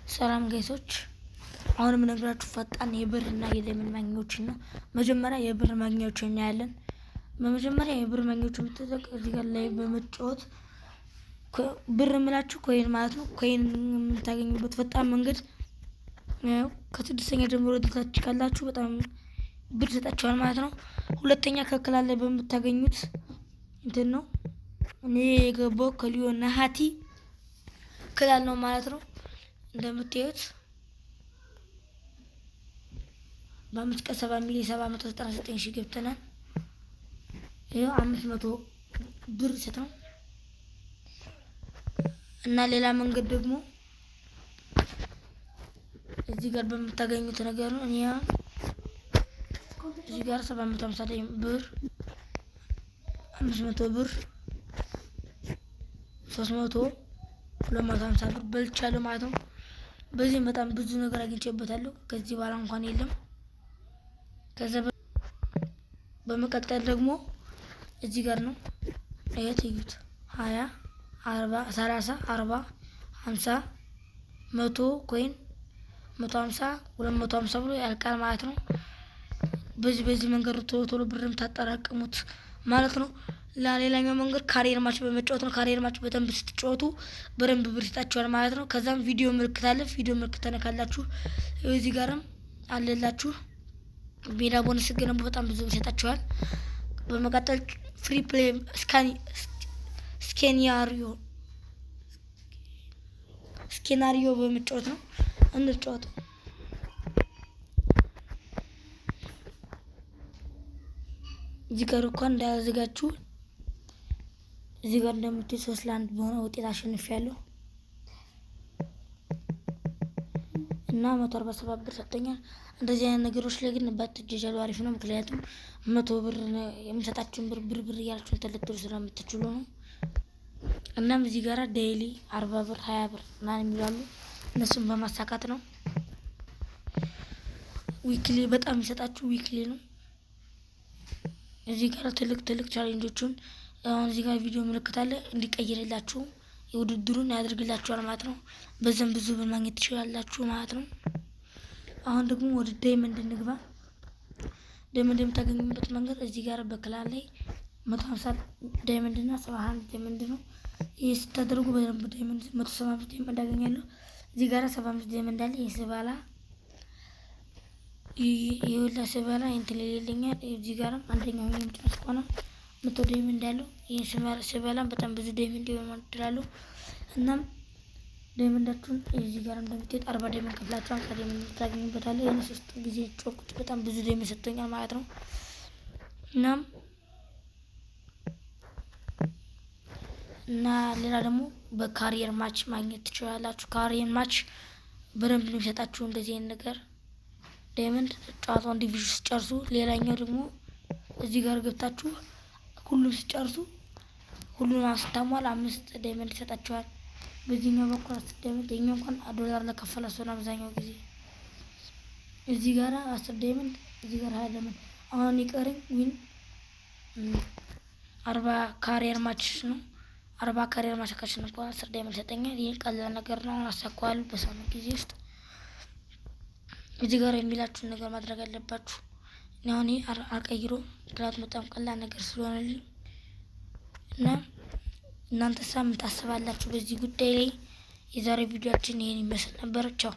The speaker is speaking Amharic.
ሰላም ጋይሶች፣ አሁን የምነግራችሁ ፈጣን የብር እና የዳይመንድ ማግኛዎችን ነው። መጀመሪያ የብር ማግኛዎችን እናያለን። በመጀመሪያ የብር ማግኛዎችን የምትጠቀሙ እዚህ ጋር ላይ በመጫወት ብር የምላችሁ ኮይን ማለት ነው። ኮይን የምታገኙበት ፈጣን መንገድ ከስድስተኛ ጀምሮ ታች ካላችሁ በጣም ብር ይሰጣችኋል ማለት ነው። ሁለተኛ ከክላል ላይ በምታገኙት እንትን ነው። እኔ የገባው ከሊዮ ናሃቲ ክላል ነው ማለት ነው። እንደምታዩት በ5 ቀን 7 ሚሊዮን 799 ሺህ ገብተናል። ይሄው 500 ብር ሰጥተው እና ሌላ መንገድ ደግሞ እዚህ ጋር በምታገኙት ነገር ነው። እኛ እዚህ ጋር 750 ብር 500 ብር 300 250 ብር በልቻለሁ ማለት ነው። በዚህም በጣም ብዙ ነገር አግኝቼበታለሁ። ከዚህ በኋላ እንኳን የለም። ከዛ በመቀጠል ደግሞ እዚህ ጋር ነው እዩት 20 40 30 40 50 100 ኮይን 150 250 ብሎ ያልቃል ማለት ነው። በዚህ መንገድ ቶሎ ብርም ታጠራቅሙት ማለት ነው። ሌላኛው መንገድ ካሪየር ማች በመጫወት ነው። ካሪየር ማች በደንብ ስትጫወቱ በደንብ ብር ይሰጣችኋል ማለት ነው። ከዛም ቪዲዮ ምልክት አለ። ቪዲዮ ምልክት ተነካላችሁ እዚህ ጋርም አለላችሁ። ሜዳ ቦነስ ገነቡ በጣም ብዙ ይሰጣችኋል። በመቀጠል ፍሪ ፕሌይ ስኬናሪዮ በመጫወት ነው። እንጫወት። እዚህ ጋር እንኳን እንዳያዘጋችሁ እዚህ ጋር እንደምትይ 3-1 በሆነ ውጤት አሸንፊያለሁ እና 147 ብር ሰጥቶኛል። እንደዚህ አይነት ነገሮች ላይ ግን ባትጀጃሉ አሪፍ ነው። ምክንያቱም 100 ብር የሚሰጣችሁን ብር እያላችሁ ተለጥሩ ስለምትችሉ ነው። እናም እዚህ ጋር ዴይሊ 40 ብር 20 ብር ምናምን የሚላሉ እነሱን በማሳካት ነው። ዊክሊ በጣም የሚሰጣችሁ ዊክሊ ነው። እዚህ ጋር ትልቅ ቻሌንጆቹን አሁን እዚህ ጋር ቪዲዮ ምልክት አለ እንዲቀይርላችሁ የውድድሩን ያደርግላችኋል ማለት ነው። በዛም ብዙ ብር ማግኘት ትችላላችሁ ማለት ነው። አሁን ደግሞ ወደ ዳይመንድ እንግባ። ዳይመንድ የምታገኙበት መንገድ እዚህ ጋር በክላል ላይ 150 ዳይመንድ እና 71 ዳይመንድ ነው። ይሄ ስታደርጉ በደንብ ዳይመንድ 175 ዳይመንድ አገኛለሁ። እዚህ ጋር 75 ዳይመንድ አለ። ይስባላ ይውላ ስባላ እንትን ይልልኛል። እዚህ ጋርም አንደኛው የምትመስ ቆና 100 ዳይመንድ አለው። ይሄን ስባላም በጣም ብዙ ዳይመንድ ይወማድራሉ። እናም ዳይመንዳችሁን እዚህ ጋር እንደምትሄድ 40 ዳይመንድ ከፍላችሁ 50 ዳይመንድ ታገኙበታላችሁ። የኔ 3 ጊዜ ጮኩት በጣም ብዙ ዳይመንድ ሰጥቶኛል ማለት ነው። እናም እና ሌላ ደግሞ በካሪየር ማች ማግኘት ትችላላችሁ። ካሪየር ማች በደንብ ነው የሚሰጣችሁ እንደዚህ አይነት ነገር ዳይመንድ ጨዋታውን ዲቪዥን ሲጨርሱ። ሌላኛው ደግሞ እዚህ ጋር ገብታችሁ ሁሉም ሲጨርሱ ሁሉንም አስታሟል 5 ዳይመንድ ይሰጣችኋል። በዚህኛው በኩል 10 ዳይመንድ የኛው እንኳን $1 ለከፈለ ሰው አብዛኛው ጊዜ እዚህ ጋር 10 ዳይመንድ እዚህ ጋር 20 ዳይመንድ። አሁን ይቀርኝ ዊን 40 ካሪየር ማች ነው። 40 ካሪየር ማች ካሸነፍኩ 10 ዳይመንድ ይሰጠኛል። ይሄን ቀላል ነገር ነው። አሳካዋለሁ በሳምንት ጊዜ ውስጥ። እዚህ ጋር የሚላችሁን ነገር ማድረግ አለባችሁ። አሁን አልቀይሮ ምክንያቱም በጣም ቀላል ነገር ስለሆነልኝ እና እናንተ ሳምንት ታስባላችሁ በዚህ ጉዳይ ላይ። የዛሬ ቪዲዮአችን ይሄን ይመስል ነበር። ቻው።